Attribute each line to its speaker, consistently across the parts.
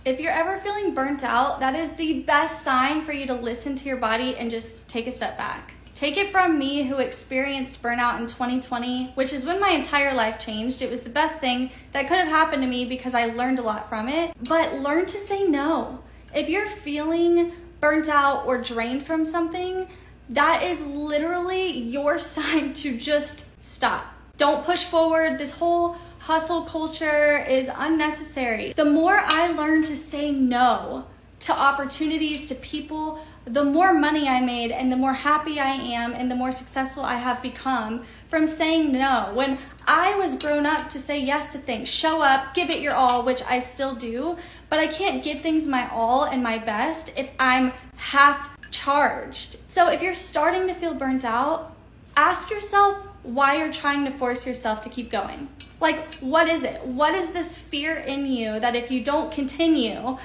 Speaker 1: If you're ever feeling burnt out, that is the best sign for you to listen to your body and just take a step back. Take it from me, who experienced burnout in 2020, which is when my entire life changed. It was the best thing that could have happened to me because I learned a lot from it. But learn to say no. If you're feeling burnt out or drained from something, that is literally your sign to just stop. Don't push forward. This whole hustle culture is unnecessary. The more I learn to say no to opportunities, to people, the more money I made and the more happy I am and the more successful I have become from saying no. When I was grown up to say yes to things, show up, give it your all, which I still do, but I can't give things my all and my best if I'm half charged. So if you're starting to feel burnt out, ask yourself why you're trying to force yourself to keep going. Like, what is it? What is this fear in you that if you don't continue,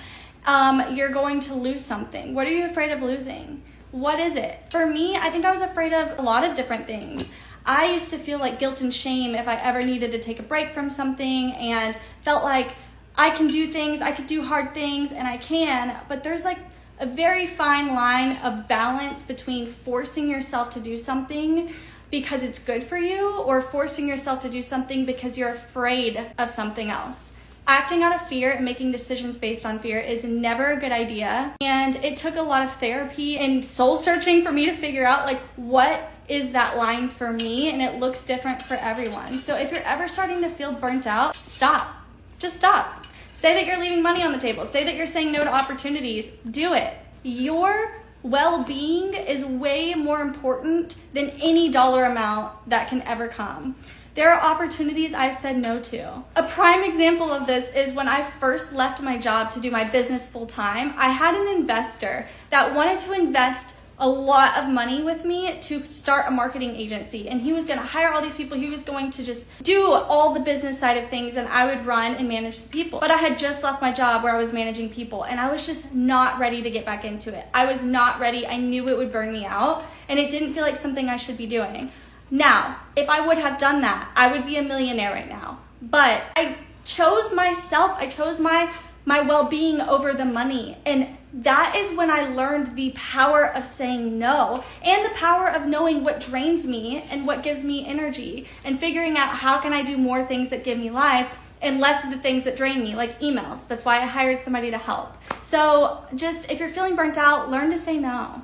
Speaker 1: you're going to lose something? What are you afraid of losing? What is it? For me, I think I was afraid of a lot of different things. I used to feel like guilt and shame if I ever needed to take a break from something, and felt like I can do things, I could do hard things, and I can, but there's like a very fine line of balance between forcing yourself to do something because it's good for you or forcing yourself to do something because you're afraid of something else. Acting out of fear and making decisions based on fear is never a good idea. And it took a lot of therapy and soul searching for me to figure out like what is that line for me, and it looks different for everyone. So if you're ever starting to feel burnt out, stop. Just stop. Say that you're leaving money on the table. Say that you're saying no to opportunities. Do it. Your well-being is way more important than any dollar amount that can ever come. There are opportunities I've said no to. A prime example of this is when I first left my job to do my business full time. I had an investor that wanted to invest a lot of money with me to start a marketing agency, and he was going to hire all these people. He was going to just do all the business side of things, and I would run and manage the people. But I had just left my job where I was managing people, and I was just not ready to get back into it. I was not ready. I knew it would burn me out, and it didn't feel like something I should be doing. Now, if I would have done that, I would be a millionaire right now. But I chose myself. I chose my well-being over the money. And that is when I learned the power of saying no, and the power of knowing what drains me and what gives me energy, and figuring out how can I do more things that give me life and less of the things that drain me, like emails. That's why I hired somebody to help. So just if you're feeling burnt out, learn to say no.